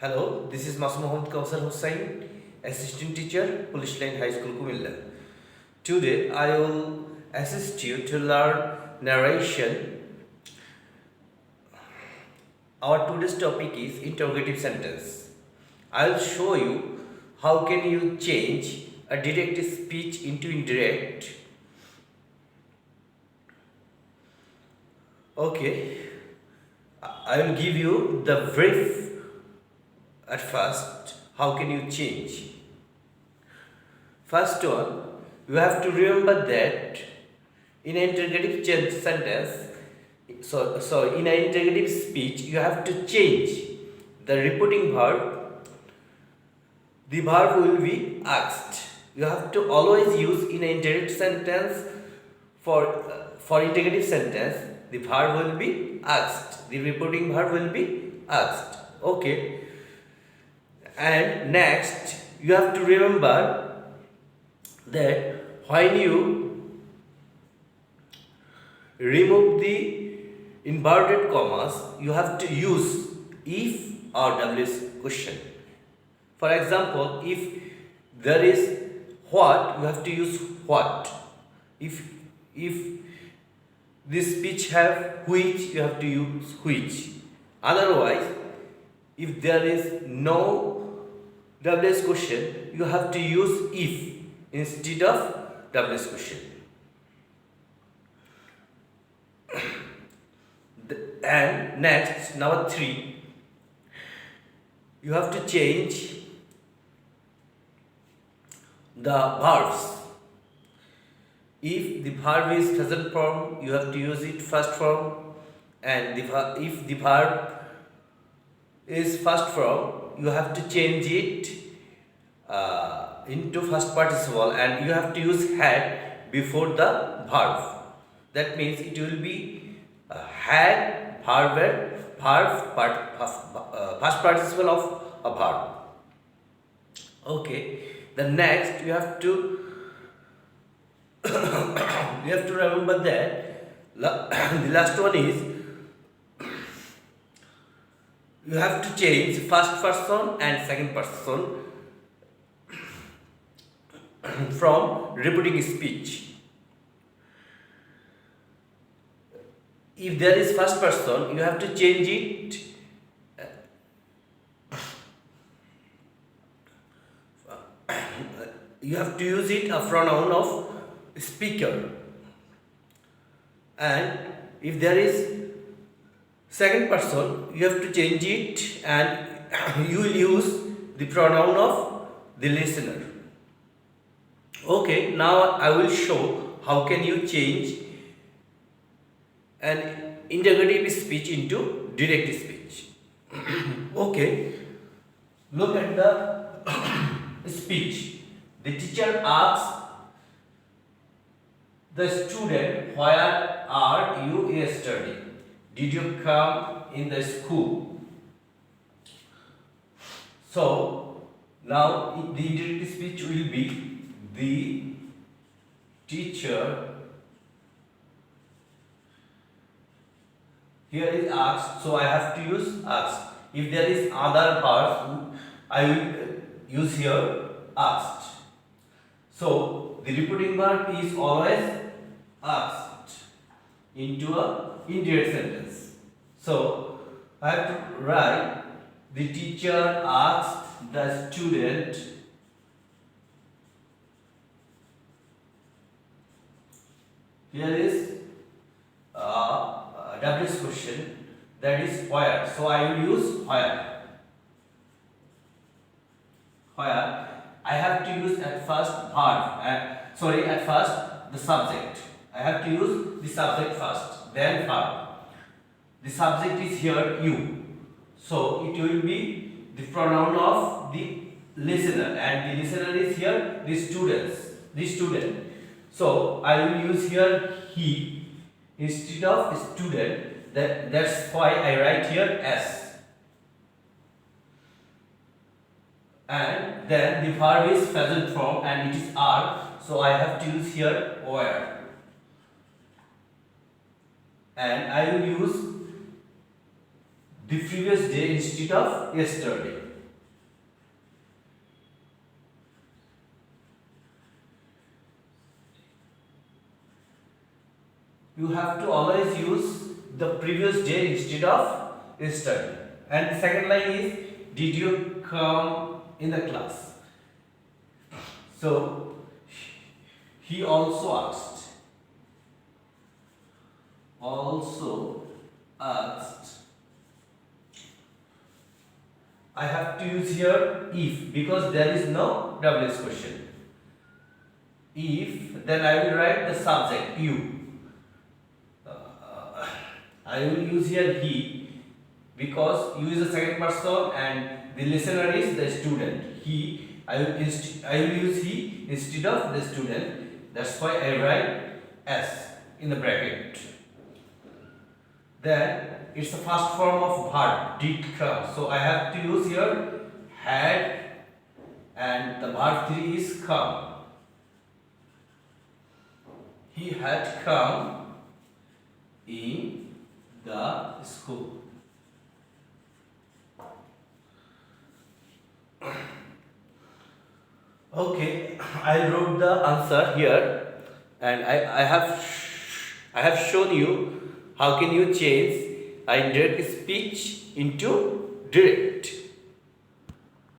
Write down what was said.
Hello, this is Masum Mohammad Kausar Hussain, Assistant Teacher, Police Line High School, Kumilla. Today, I will assist you to learn narration. Our today's topic is interrogative sentence. I will show you how can you change a direct speech into indirect. Okay, I will give you the brief at first. How can you change? First one, you have to remember that in an interrogative sentence, in an interrogative speech, you have to change the repeating verb. The verb will be asked. You have to always use in an interrogative sentence for interrogative sentence. The verb will be asked. The repeating verb will be asked. Okay. And next, you have to remember that when you remove the inverted commas, you have to use if or WS question. For example, if there is what, you have to use what. If this speech have which, you have to use which. Otherwise, if there is no WS question, you have to use if instead of WS question. And next, number 3, you have to change the verbs. If the verb is present form, you have to use it first form, and if the verb is first form, you have to change it into first participle, and you have to use had before the verb. That means it will be had first participle of a verb. Okay. The next, you have to remember that the last one is you have to change first person and second person from repeating speech. If there is first person, you have to change it you have to use it a pronoun of speaker. And if there is second person, you have to change it and you will use the pronoun of the listener. Okay, now I will show how can you change an interrogative speech into direct speech. Okay, look at the speech. The teacher asks the student, "Where are you yesterday? Did you come in the school?" So now the interrogative speech will be the teacher. Here is asked, so I have to use asked. If there is other parts, I will use here asked. So the repeating verb is always asked into a indirect sentence. So I have to write the teacher asked the student here is a WS question, that is where. So I will use where. Where I have to use at first verb. At first the subject. I have to use the subject first, then verb. The subject is here you. So it will be the pronoun of the listener, and the listener is here the student. So I will use here he instead of student. That's why I write here S. And then the verb is present form and it is are, so I have to use here where. And I will use the previous day instead of yesterday. you have to always use the previous day instead of yesterday. And the second line is, did you come in the class? So he also asked. I have to use here if, because there is no WH question. If, then I will write the subject you. I will use here he, because you is the second person and the listener is the student. I will use he instead of the student. That's why I write S in the bracket. Then it's the first form of verb, did come. So I have to use here had, and the verb 3 is come. He had come in the school. Okay, I wrote the answer here, and I have shown you how can you change indirect speech into direct.